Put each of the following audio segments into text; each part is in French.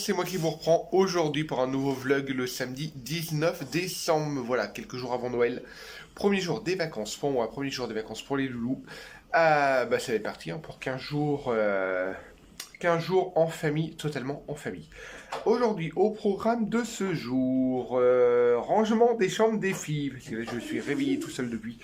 c'est moi qui vous reprends aujourd'hui pour un nouveau vlog le samedi 19 décembre. Voilà, quelques jours avant Noël. Premier jour des vacances pour moi, premier jour des vacances pour les loulous. Ça va être parti pour 15 jours, 15 jours en famille, totalement en famille. Aujourd'hui, au programme de ce jour, rangement des chambres des filles. Parce que là, je me suis réveillé tout seul depuis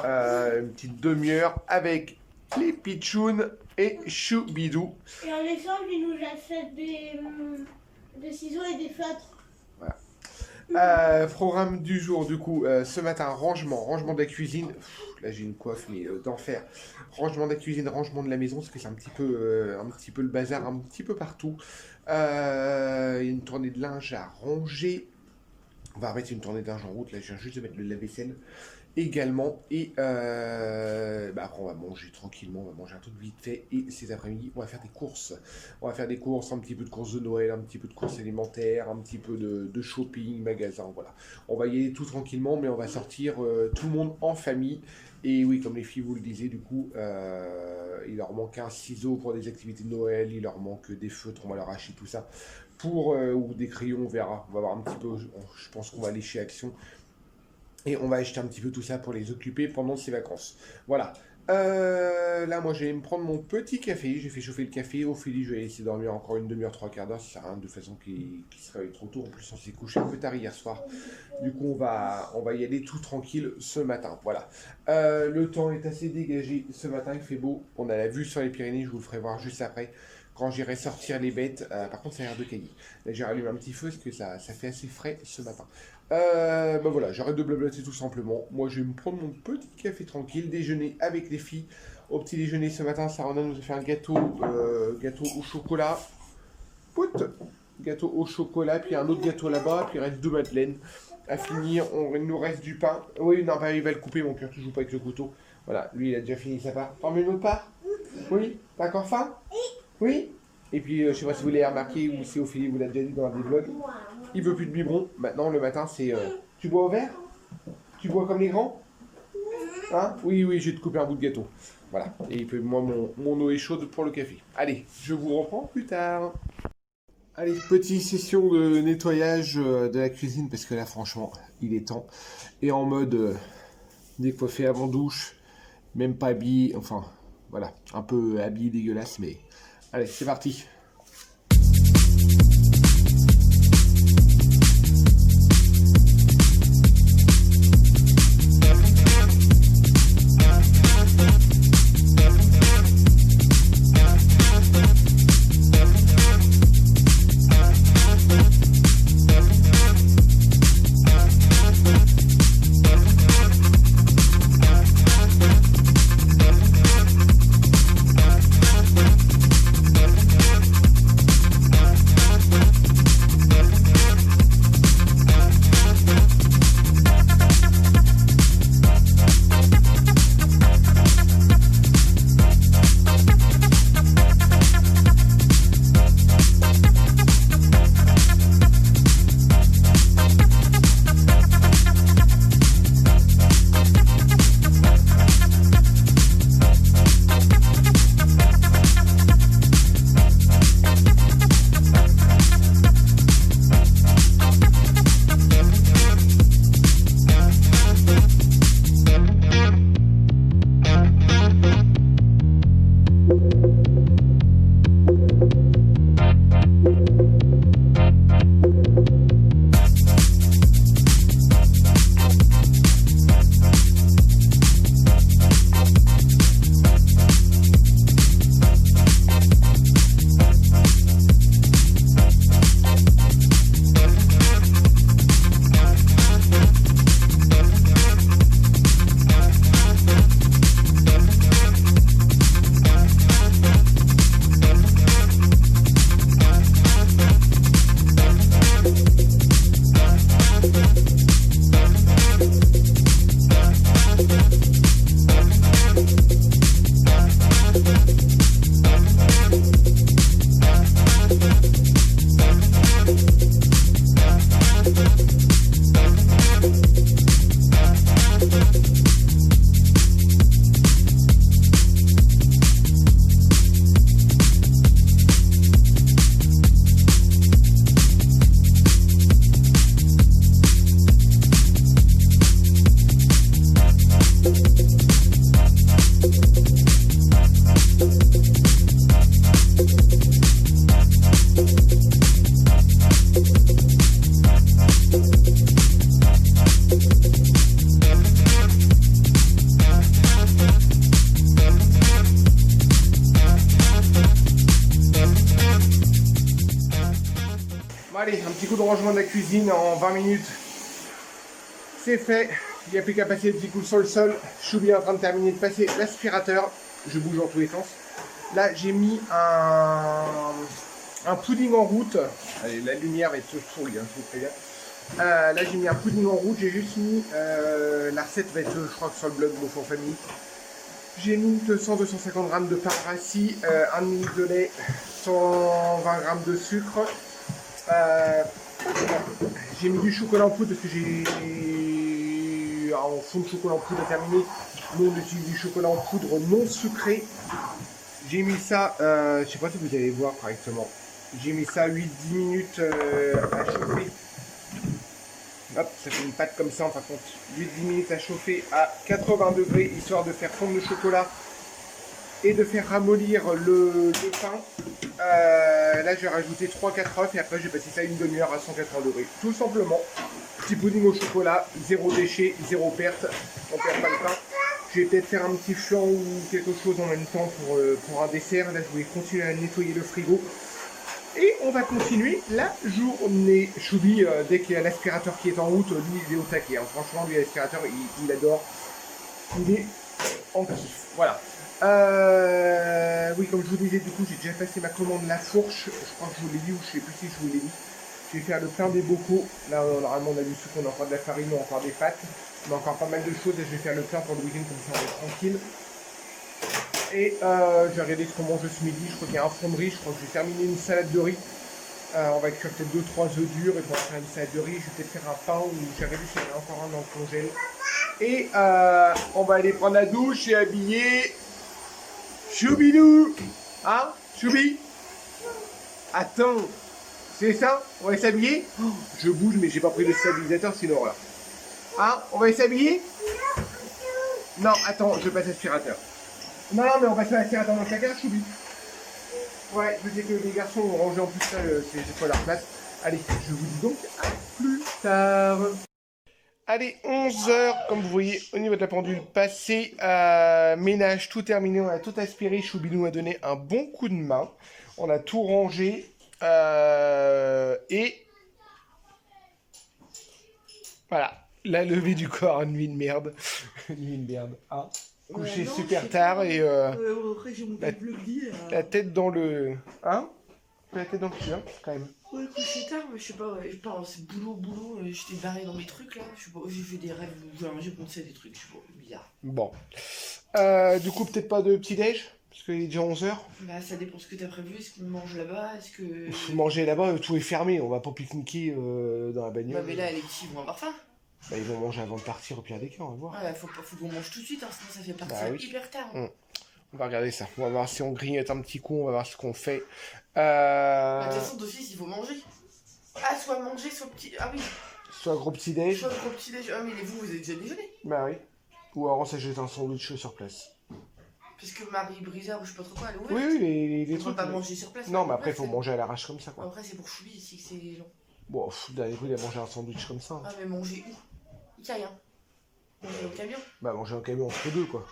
une petite demi-heure avec les pitchounes et Choubidou. Et en échange, il nous achète des ciseaux et des feutres. Voilà. Programme du jour, du coup, ce matin, rangement de la cuisine. Là, j'ai une coiffe, mais d'enfer. Rangement de la cuisine, rangement de la maison, parce que c'est un petit peu le bazar, un petit peu partout. Il y a une tournée de linge à ranger. On va remettre une tournée de linge en route. Là, je viens juste de mettre le lave-vaisselle également. Et après, on va manger tranquillement. On va manger un truc vite fait. Et cet après-midi, on va faire des courses. On va faire des courses, un petit peu de courses de Noël, un petit peu de courses alimentaires, un petit peu de shopping, magasin. Voilà. On va y aller tout tranquillement, mais on va sortir tout le monde en famille. Et oui, comme les filles vous le disiez, du coup, il leur manque un ciseau pour des activités de Noël. Il leur manque des feutres, on va leur acheter tout ça. Ou des crayons, on verra. On va voir un petit peu. Je pense qu'on va aller chez Action. Et on va acheter un petit peu tout ça pour les occuper pendant ces vacances. Voilà. Là, moi, je vais me prendre mon petit café. J'ai fait chauffer le café. Ophélie, je vais laisser dormir encore une demi-heure, trois quarts d'heure. Ça sert à rien de façon qu'il se réveille trop tôt. En plus, on s'est couché un peu tard hier soir. Du coup, on va y aller tout tranquille ce matin. Voilà. Le temps est assez dégagé. Ce matin, il fait beau. On a la vue sur les Pyrénées. Je vous le ferai voir juste après. Quand j'irai sortir les bêtes, par contre ça a l'air de cailler. Là j'ai rallumé un petit feu parce que ça fait assez frais ce matin. Voilà, j'arrête de blablater tout simplement. Moi je vais me prendre mon petit café tranquille, déjeuner avec les filles. Au petit déjeuner ce matin, Sarana nous a fait un gâteau au chocolat. Gâteau au chocolat, puis un autre gâteau là-bas, puis il reste deux madeleines à finir. Il nous reste du pain. Oui, non, il va le couper, mon cœur, tu joues pas avec le couteau. Voilà, lui il a déjà fini sa part. T'en veux une autre part? Oui? T'as encore faim? Oui. Et puis, je sais pas si vous l'avez remarqué ou si Ophélie vous l'a déjà dit dans un des vlogs, il veut plus de biberon. Maintenant, le matin, c'est... tu bois au verre? Tu bois comme les grands? Hein? Oui, je vais te couper un bout de gâteau. Voilà. Et puis, moi, mon eau est chaude pour le café. Allez, je vous reprends plus tard. Allez, petite session de nettoyage de la cuisine, parce que là, franchement, il est temps. Et en mode décoiffé avant douche, même pas habillé, enfin, voilà, un peu habillé dégueulasse, mais... Allez, c'est parti. rangement de la cuisine en 20 minutes. C'est fait. Il n'y a plus qu'à passer le petit coup sur le sol. Choubi est en train de terminer de passer l'aspirateur. Je bouge dans tous les sens. Là, j'ai mis un pudding en route. Allez, la lumière va être pourrie, hein, je vous préviens. Là, j'ai mis un pudding en route. J'ai juste mis... la recette va être, je crois, sur le blog de Beaufort Famille. J'ai mis 200-250 g de pain rassis, 1 demi de lait, 120 g de sucre. J'ai mis du chocolat en poudre parce que j'ai un fond de chocolat en poudre à terminer. Nous, on utilise du chocolat en poudre non sucré. J'ai mis ça, je sais pas si vous allez voir correctement. J'ai mis ça 8-10 minutes à chauffer. Hop, ça fait une pâte comme ça en fin de compte. 8-10 minutes à chauffer à 80 degrés, histoire de faire fondre le chocolat et de faire ramollir le pain. Là, je vais rajouter 3-4 œufs et après, je vais passer ça une demi-heure à 180 degrés. Tout simplement, petit pudding au chocolat, zéro déchet, zéro perte. On perd pas le pain. Je vais peut-être faire un petit flan ou quelque chose en même temps pour un dessert. Là, je vais continuer à nettoyer le frigo. Et on va continuer la journée. Choubi, dès qu'il y a l'aspirateur qui est en route, lui, il est au taquet. Hein. Franchement, lui, l'aspirateur, il adore. Il est en kiff. Voilà. Oui, comme je vous disais, du coup, j'ai déjà passé ma commande la fourche. Je crois que je vous l'ai dit, ou je sais plus si je vous l'ai dit. Je vais faire le plein des bocaux. Là, normalement, on a du sucre, on a encore de la farine, on a encore des pâtes. On a encore pas mal de choses et je vais faire le plein pour le week-end, comme ça, on va être tranquille. Et je vais regarder ce qu'on mange ce midi. Je crois qu'il y a un fond de riz. Je crois que je vais terminer une salade de riz. On va cuire peut-être 2-3 œufs durs et puis on va faire une salade de riz. Je vais peut-être faire un pain ou j'ai regardé s'il y en a encore un dans le congèle. Et on va aller prendre la douche et habiller Choubidou. Hein, Choubi? Attends, c'est ça? On va s'habiller? Oh, je bouge mais j'ai pas pris le stabilisateur, c'est une horreur. Hein, on va s'habiller? Non, attends, je passe l'aspirateur. Non, mais on va se faire dans le placard, Choubi. Ouais, je sais que les garçons ont rangé en plus ça, c'est pas leur place. Allez, je vous dis donc à plus tard. Allez, 11h, comme vous voyez, au niveau de la pendule, passé, ménage, tout terminé, on a tout aspiré. Choubi nous a donné un bon coup de main. On a tout rangé. Et voilà, la levée du corps, une nuit de merde. Une nuit de merde, hein. Couché non, super tard et après, j'ai monté le lit. la tête dans le... Hein? La tête dans le cul, hein, quand même. Ouais, couché tard, mais je sais pas, c'est boulot, j'étais barré dans mes trucs là, je sais pas, j'ai fait des rêves, j'ai pensé à des trucs, je sais pas, bizarre. Bon. Du coup, peut-être pas de petit-déj? Parce qu'il est déjà 11h. Bah, ça dépend ce que t'as prévu, est-ce qu'on mange là-bas, est-ce que... Manger là-bas, tout est fermé, on va pas pique-niquer dans la bagnole. Bah, mais là, les petits vont avoir faim. Bah, ils vont manger avant de partir au pire des cas, on va voir. Ouais, faut qu'on mange tout de suite, hein, sinon ça fait partir Bah, oui. hyper tard. Hein. On va regarder ça. On va voir si on grignote un petit coup, on va voir ce qu'on fait. Bah, de toute façon, d'office, il faut manger. Ah, soit manger, soit petit... Ah oui. Soit gros petit-déj. Soit gros petit-déj. Ah, mais vous avez déjà déjeuné. Bah oui. Ou alors on s'achète un sandwich sur place. Parce que Marie Brizard ou je sais pas trop quoi, elle est ouverte. Oui, les On trucs. peut pas manger sur place. Non, mais après, il faut manger à l'arrache comme ça, quoi. Après, c'est pour Choubi ici que c'est long. Bon, d'un coup, il a mangé un sandwich comme ça. Ah, mais manger où? Il y a rien. Manger au camion. Bah, manger un camion entre deux, quoi.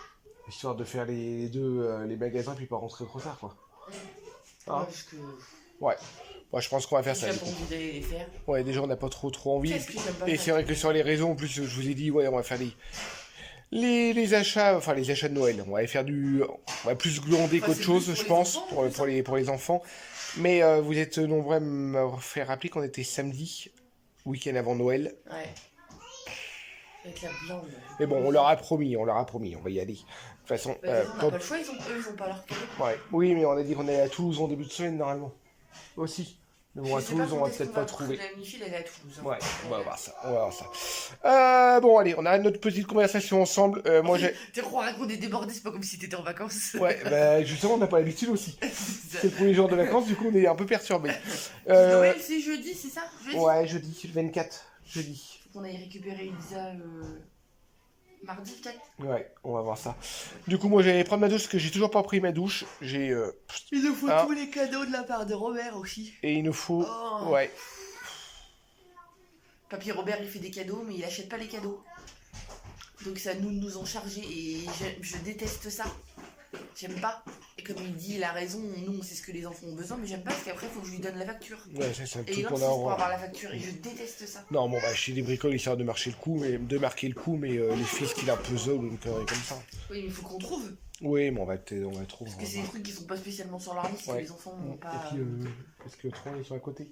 Histoire de faire les deux, les magasins, puis pas rentrer trop tard, quoi. Ah, parce que... Ouais. Moi, je pense qu'on va faire ça. J'ai pas envie d'aller les faire. Ouais, déjà, on n'a pas trop envie. Qu'est-ce que j'aime pas Et c'est vrai que sur les réseaux, en plus, je vous ai dit, ouais, on va faire les achats, enfin les achats de Noël. On va aller faire on va plus glander qu'autre chose, je pense, pour les enfants. Mais vous êtes nombreux à me faire rappeler qu'on était samedi, week-end avant Noël. Ouais. Avec la blinde. Mais bon, on leur a promis, on va y aller. De toute façon, Bah, ils ont pas le choix, ils ont pas leur cadeau. Ouais. Oui, mais on a dit qu'on allait à Toulouse en début de semaine, normalement. Aussi. Mais bon, à Toulouse, on va peut-être pas trouver. La mi-fille, elle est à Toulouse. Hein. Ouais, on va voir ça. Bon, allez, on a notre petite conversation ensemble. Moi, j'ai... T'es croire qu'on est débordé, c'est pas comme si t'étais en vacances. Ouais, bah justement, on n'a pas l'habitude aussi. C'est le premier jour de vacances, du coup, on est un peu perturbé. Noël, c'est jeudi, c'est ça? Jeudi. Ouais, jeudi, le 24. Jeudi. Faut qu'on aille récupérer Elisa mardi, peut-être. Ouais, on va voir ça. Du coup, moi, j'allais prendre ma douche parce que j'ai toujours pas pris ma douche. J'ai... Il nous faut tous les cadeaux de la part de Robert aussi. Et il nous faut... Oh. Ouais. Papy Robert, il fait des cadeaux, mais il achète pas les cadeaux. Donc ça nous en charger et je déteste ça. J'aime pas. Et comme il dit, il a raison, nous on sait ce que les enfants ont besoin, mais j'aime pas parce qu'après il faut que je lui donne la facture. Ouais, c'est un Et truc il qu'on a insiste en pour avoir la facture et je déteste ça. Non, bon, bah, chez les bricoles, ils savent de marquer le coup, mais les fils qu'il a un puzzle ou une connerie comme ça. Oui, mais il faut qu'on trouve. Oui, mais on va trouver. Parce que c'est des trucs qui sont pas spécialement sur leur liste, que les enfants n'ont pas. Et puis, est-ce que 3 ils sont à côté?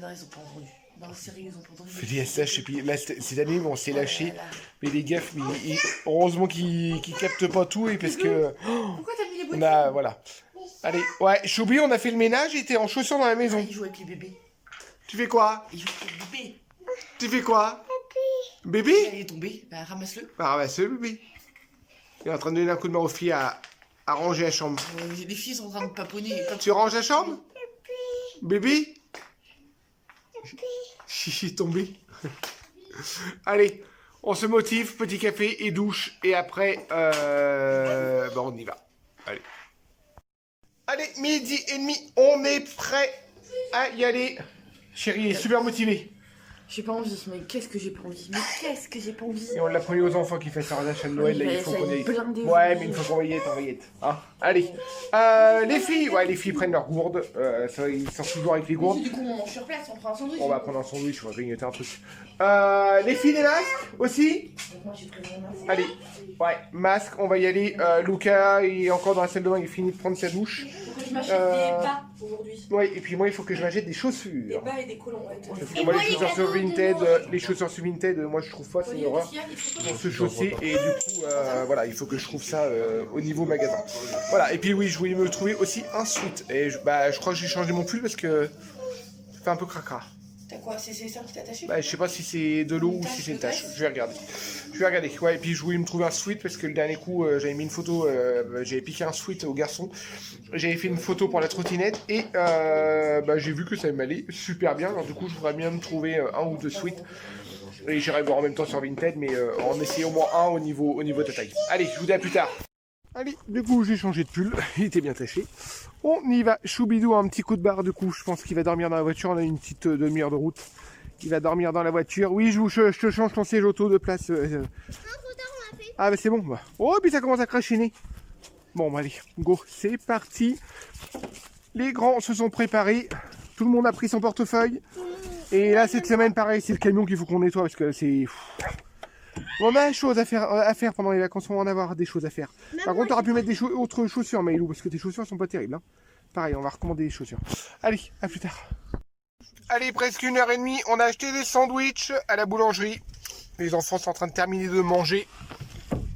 Non, ils ont pas entendu. Non, sérieux, ils ont pas entendu. Je dis SH, et puis là, cette année, on s'est lâché. là là. Mais les gaffes, heureusement qu'ils captent pas tout, et parce que. Pourquoi t'as mis les On boîtes a. Voilà. Allez, ouais, Choubi, on a fait le ménage et t'es en chaussures dans la maison. Il joue avec les bébés. Tu fais quoi? Il joue avec les bébés. Tu fais quoi? Bébé? Il est tombé, bah ramasse-le. Ah, bah, c'est le bébé. Il est en train de donner un coup de main aux filles à ranger la chambre. Les filles sont en train de paponner. Tu ranges la chambre? Bébé? Chichi tombé. Allez, on se motive, petit café et douche. Et après, bon, on y va. Allez. Allez, 12h30, on est prêt à y aller. Chérie est super motivée. J'ai pas envie, mais qu'est-ce que j'ai pas envie? Mais qu'est-ce que j'ai pas envie? Et on l'a promis aux enfants qui fait sa relâche à Noël. Là, il faut qu'on ait. blindé Ouais, mais il faut qu'on y ait, Hein, allez. Les filles prennent leur gourde. Ça, ils sortent toujours avec les gourdes. Du coup, on mange sur place, on prend un sandwich. On va prendre un sandwich, on va grignoter un truc. Les filles, des masques aussi? Moi, j'ai pris mon masque. Allez, ouais, masque, on va y aller. Lucas est encore dans la salle de bain, il finit de prendre sa douche. Faut que je m'achète des bas aujourd'hui. Ouais, et puis moi, il faut que je m'achète des Des chaussures. bas et des collants. Ouais, Parce que moi, les chaussures sur Vinted, moi, je trouve pas, c'est une horreur. Pour se chausser, et du coup, voilà, il faut que je trouve ça au niveau magasin. Voilà, et puis oui, je voulais me trouver aussi un sweat. Et je crois que j'ai changé mon pull parce que ça fait un peu cracra. T'as quoi? C'est ça qui t'a attaché? Je sais pas si c'est de l'eau ou si c'est une tache. Je vais regarder. Ouais, et puis je voulais me trouver un sweat parce que le dernier coup, j'avais mis une photo, j'avais piqué un sweat au garçon. J'avais fait une photo pour la trottinette et j'ai vu que ça m'allait super bien. Alors du coup, je voudrais bien me trouver un ou deux sweats. Et j'irai voir en même temps sur Vinted, mais en essayer au moins un au niveau de taille. Allez, je vous dis à plus tard. Allez, du coup, j'ai changé de pull. Il était bien taché. On y va. Choubidou a un petit coup de barre, du coup. Je pense qu'il va dormir dans la voiture. On a une petite demi-heure de route. Il va dormir dans la voiture. Oui, je te change ton siège auto de place. Ah, bah c'est bon. Oh, puis ça commence à crachiner. Bon, bah, allez, go. C'est parti. Les grands se sont préparés. Tout le monde a pris son portefeuille. Et là, cette semaine, pareil, c'est le camion qu'il faut qu'on nettoie parce que c'est... On a des choses à faire pendant les vacances, on va en avoir des choses à faire. Par contre, tu auras pu mettre des autres chaussures, Maïlou, parce que tes chaussures sont pas terribles. Hein. Pareil, on va recommander des chaussures. Allez, à plus tard. Allez, presque 1h30, on a acheté des sandwichs à la boulangerie. Les enfants sont en train de terminer de manger.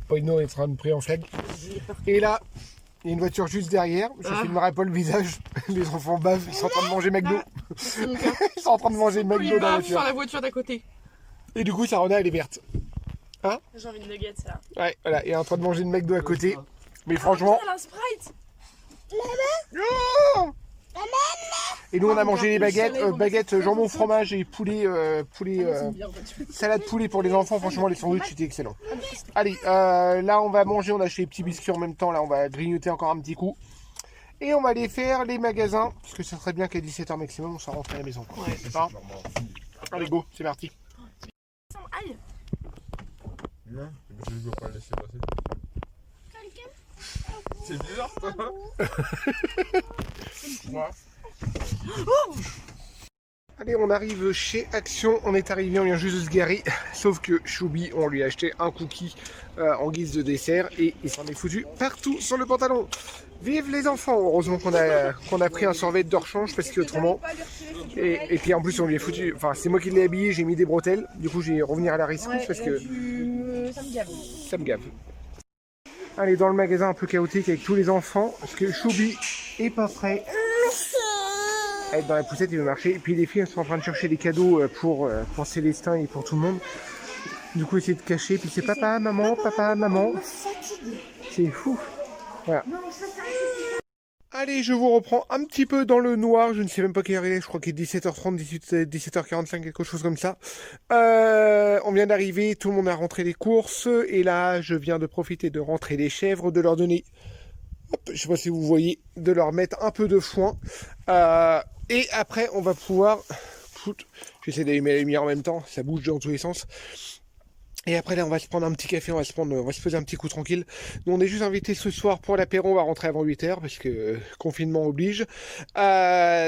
Poino est en train de prier en flag. Et là, il y a une voiture juste derrière. Je filmerai pas le visage. Les enfants bavent, ils sont en train de manger McDo. Ils sont en train de manger McDo dans la voiture. Sur la voiture d'à côté. Et du coup, Sarona, elle est verte. Hein? J'ai envie de nuggets, ça. Ouais, voilà, il est en train de manger une McDo à côté. Mais franchement... Elle a un Sprite. Oh, et nous, on a mangé les baguettes jambon, fromage et poulet, salade poulet pour les enfants. Franchement, les sandwichs étaient excellents. Allez, là, on va manger. On a acheté les petits biscuits en même temps. Là, on va grignoter encore un petit coup. Et on va aller faire les magasins. Parce que ça serait bien qu'à 17h maximum, on soit rentré à la maison. Quoi. Ouais, c'est ça. Allez, go, c'est parti. Aïe. Non, je ne veux pas laisser passer. C'est bizarre, toi. Ouais. Allez, on arrive chez Action. On est arrivé, on vient juste de se garer. Sauf que Choubi, on lui a acheté un cookie en guise de dessert et il s'en est foutu partout sur le pantalon. Vive les enfants! Heureusement qu'on a pris un survêt de rechange parce que autrement. Et puis en plus, on lui a foutu. Enfin, c'est moi qui l'ai habillé, j'ai mis des bretelles. Du coup, j'ai revenir à la rescousse parce que. Ça me gave. Ça me gave. Allez, dans le magasin un peu chaotique avec tous les enfants parce que Choubi est pas prêt. À être dans la poussette, il veut marcher. Et puis les filles elles sont en train de chercher des cadeaux pour Célestin et pour tout le monde. Du coup, essayer de cacher. Puis c'est papa, maman. C'est fou. Voilà. Allez, je vous reprends un petit peu dans le noir. Je ne sais même pas quelle heure il est. Je crois qu'il est 17h30, 17h45, quelque chose comme ça. On vient d'arriver. Tout le monde a rentré les courses. Et là, je viens de profiter de rentrer les chèvres, de leur donner... Hop, je sais pas si vous voyez, de leur mettre un peu de foin. Et après, on va pouvoir... J'essaie d'allumer la lumière en même temps. Ça bouge dans tous les sens. Et après là, on va se prendre un petit café, on va se poser un petit coup tranquille. Nous, on est juste invités ce soir pour l'apéro, on va rentrer avant 8h parce que confinement oblige.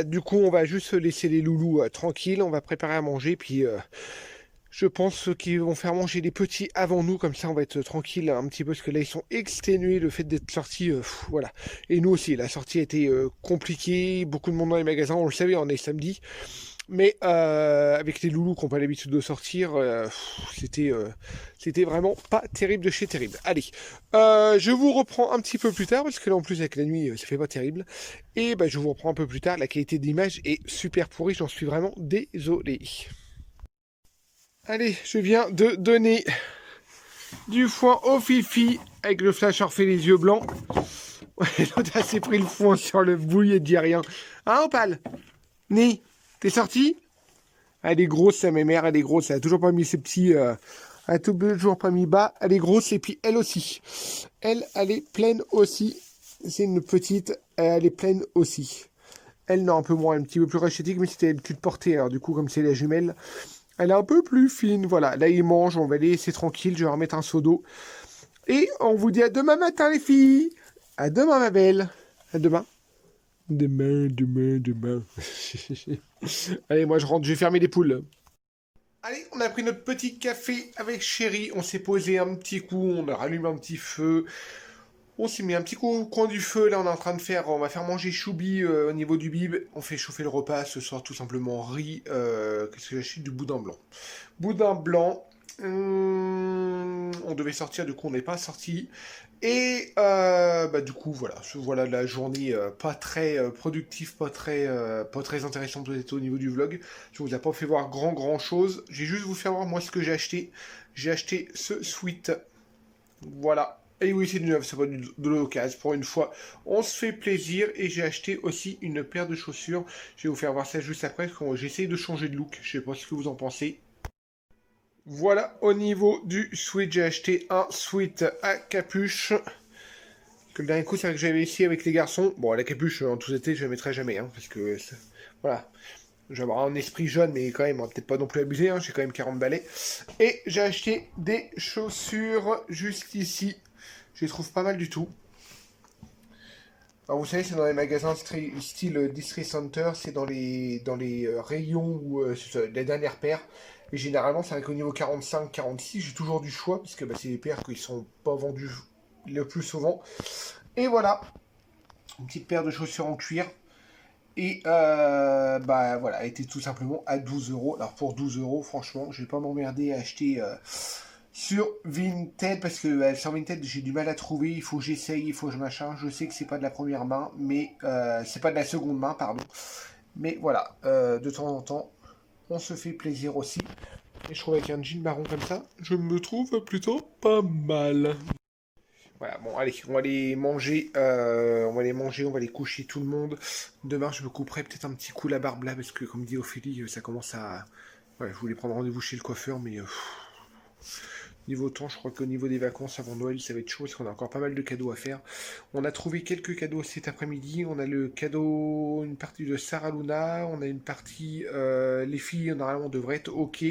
Du coup, on va juste laisser les loulous tranquilles, on va préparer à manger, puis je pense qu'ils vont faire manger les petits avant nous, comme ça on va être tranquille un petit peu, parce que là ils sont exténués, le fait d'être sortis, voilà. Et nous aussi, la sortie a été compliquée, beaucoup de monde dans les magasins, on le savait, on est samedi. Mais avec les loulous qui n'ont pas l'habitude de sortir, c'était vraiment pas terrible de chez terrible. Allez, je vous reprends un petit peu plus tard, parce que là en plus avec la nuit, ça fait pas terrible. Et bah, je vous reprends un peu plus tard, la qualité d'image est super pourrie, j'en suis vraiment désolé. Allez, je viens de donner du foin au Fifi, avec le flash fait les yeux blancs. L'autre a s'est pris le foin sur le bouille et dit rien. Hein, Opal? Né, t'es sorti? Elle est grosse, sa mémère, elle est grosse. Elle a toujours pas mis ses petits... elle a toujours pas mis bas. Elle est grosse et puis elle aussi. Elle est pleine aussi. C'est une petite, elle est pleine aussi. Elle, non, un peu moins, un petit peu plus rachitique, mais c'était l'habitude de porter. Alors du coup, comme c'est la jumelle, elle est un peu plus fine. Voilà, là, il mange, on va les laisser tranquille. Je vais remettre un seau d'eau. Et on vous dit à demain matin, les filles. À demain, ma belle. À demain. Demain. Allez, moi je rentre, je vais fermer les poules. Allez, on a pris notre petit café avec Chéri, on s'est posé un petit coup, on a rallumé un petit feu, on s'est mis un petit coup au coin du feu, là on va faire manger Choubi au niveau du bib, on fait chauffer le repas, ce soir tout simplement riz, qu'est-ce que j'ai acheté? Du boudin blanc. Boudin blanc, on devait sortir, du coup on n'est pas sorti. Et bah, du coup, voilà la journée pas très productive, pas très intéressante peut-être au niveau du vlog. Je vous ai pas fait voir grand chose. J'ai juste vous faire voir moi ce que j'ai acheté. J'ai acheté ce sweat. Voilà. Et oui, c'est du neuf, c'est pas de l'occasion. Pour une fois, on se fait plaisir. Et j'ai acheté aussi une paire de chaussures. Je vais vous faire voir ça juste après. J'essaye de changer de look. Je sais pas ce que vous en pensez. Voilà, au niveau du sweat, j'ai acheté un sweat à capuche. Que le dernier coup, c'est vrai que j'avais essayé avec les garçons. Bon, la capuche, en tout été, je la mettrai jamais, hein, parce que, voilà. J'ai un esprit jeune, mais quand même, on va peut-être pas non plus abuser, hein, j'ai quand même 40 balais. Et j'ai acheté des chaussures juste ici. Je les trouve pas mal du tout. Alors, vous savez, c'est dans les magasins style District Center, c'est dans les rayons où c'est les dernières paires. Et généralement, c'est vrai qu'au niveau 45, 46, j'ai toujours du choix, parce que bah, c'est des paires qui sont pas vendues le plus souvent. Et voilà, une petite paire de chaussures en cuir. Et bah voilà, elle était tout simplement à 12 euros. Alors pour 12 euros, franchement, je vais pas m'emmerder à acheter sur Vinted, parce que sur Vinted, j'ai du mal à trouver. Il faut que j'essaye, il faut que je machin. Je sais que c'est pas de la première main, mais c'est pas de la seconde main, pardon. Mais voilà, de temps en temps, on se fait plaisir aussi. Et je trouve avec un jean marron comme ça, je me trouve plutôt pas mal. Voilà, bon, allez, on va les manger, on va les coucher tout le monde. Demain, je me couperai peut-être un petit coup la barbe là, parce que comme dit Ophélie, ça commence à... Ouais, je voulais prendre rendez-vous chez le coiffeur, mais... Niveau temps, je crois qu'au niveau des vacances avant Noël, ça va être chaud, parce qu'on a encore pas mal de cadeaux à faire. On a trouvé quelques cadeaux cet après-midi. On a le cadeau, une partie de Sarah Luna, on a une partie... les filles, normalement, devraient être OK.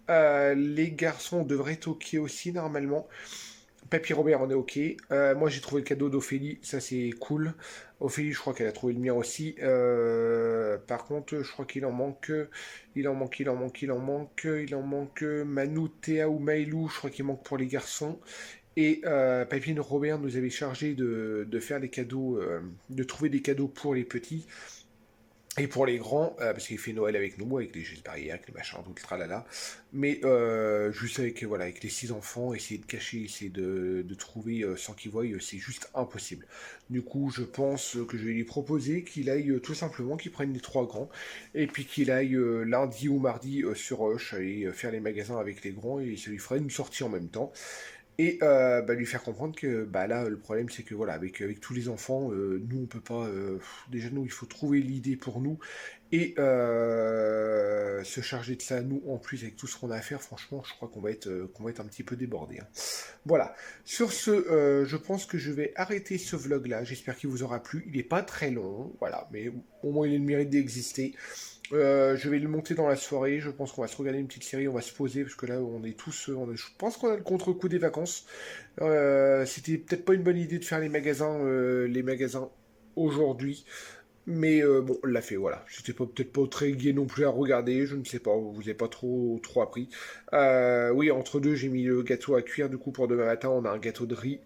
Les garçons devraient être OK aussi, normalement. Papy Robert, on est OK. Moi, j'ai trouvé le cadeau d'Ophélie. Ça, c'est cool. Ophélie, je crois qu'elle a trouvé le mien aussi. Par contre, je crois qu'il en manque. Il en manque Manu, Théa ou Maïlou. Je crois qu'il manque pour les garçons. Et Papy Robert nous avait chargé de faire les cadeaux, de trouver des cadeaux pour les petits. Et pour les grands, parce qu'il fait Noël avec nous, avec les gestes barrières, avec les machins, tout le tralala. Mais juste avec, voilà, avec les 6 enfants, essayer de cacher, essayer de trouver sans qu'ils voient, c'est juste impossible. Du coup, je pense que je vais lui proposer qu'il aille tout simplement, qu'il prenne les 3 grands, et puis qu'il aille lundi ou mardi sur Rush, aller faire les magasins avec les grands, et ça lui ferait une sortie en même temps. Et bah, lui faire comprendre que bah, là, le problème, c'est que voilà, avec tous les enfants, nous, on peut pas. Déjà, nous, il faut trouver l'idée pour nous et se charger de ça, nous, en plus, avec tout ce qu'on a à faire. Franchement, je crois qu'on va être un petit peu débordé. Hein. Voilà. Sur ce, je pense que je vais arrêter ce vlog-là. J'espère qu'il vous aura plu. Il n'est pas très long, voilà, mais au moins, il a le mérite d'exister. Je vais le monter dans la soirée. Je pense qu'on va se regarder une petite série, on va se poser parce que là, on est tous. Je pense qu'on a le contre-coup des vacances. C'était peut-être pas une bonne idée de faire les magasins aujourd'hui. Mais bon, on l'a fait, voilà. C'était peut-être pas très gai non plus à regarder, je ne sais pas, vous avez pas trop appris. Oui, entre deux, j'ai mis le gâteau à cuire, du coup, pour demain matin, on a un gâteau de riz.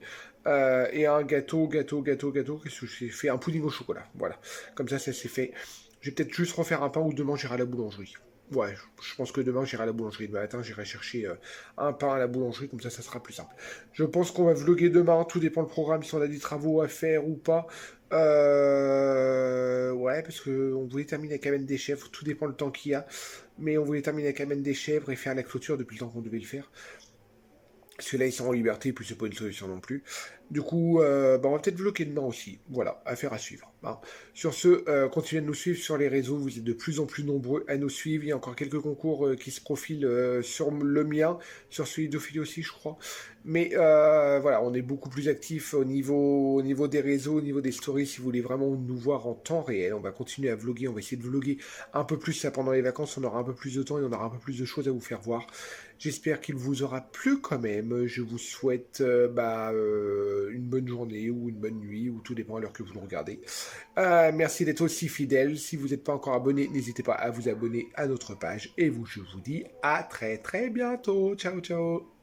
Et un gâteau, qu'est-ce que j'ai fait? Un pudding au chocolat, voilà. Comme ça c'est fait. Je vais peut-être juste refaire un pain ou demain j'irai à la boulangerie. Ouais, je pense que demain j'irai à la boulangerie. Demain matin, j'irai chercher un pain à la boulangerie, comme ça sera plus simple. Je pense qu'on va vlogger demain, tout dépend le programme, si on a des travaux à faire ou pas. Ouais, parce que on voulait terminer avec Amène des chèvres, tout dépend le temps qu'il y a. Mais on voulait terminer avec Amène des chèvres et faire la clôture depuis le temps qu'on devait le faire. Parce que là, ils sont en liberté, puis c'est pas une solution non plus. Du coup, on va peut-être bloquer demain aussi. Voilà, affaire à suivre. Hein. Sur ce, continuez de nous suivre sur les réseaux. Vous êtes de plus en plus nombreux à nous suivre. Il y a encore quelques concours qui se profilent sur le mien, sur celui d'Ophélie aussi, je crois. Mais voilà, on est beaucoup plus actifs au niveau des réseaux, au niveau des stories. Si vous voulez vraiment nous voir en temps réel, on va continuer à vlogger. On va essayer de vlogger un peu plus ça pendant les vacances. On aura un peu plus de temps et on aura un peu plus de choses à vous faire voir. J'espère qu'il vous aura plu quand même. Je vous souhaite une bonne journée ou une bonne nuit, ou tout dépend à l'heure que vous le regardez. Merci d'être aussi fidèle. Si vous n'êtes pas encore abonné, n'hésitez pas à vous abonner à notre page. Et je vous dis à très très bientôt. Ciao ciao.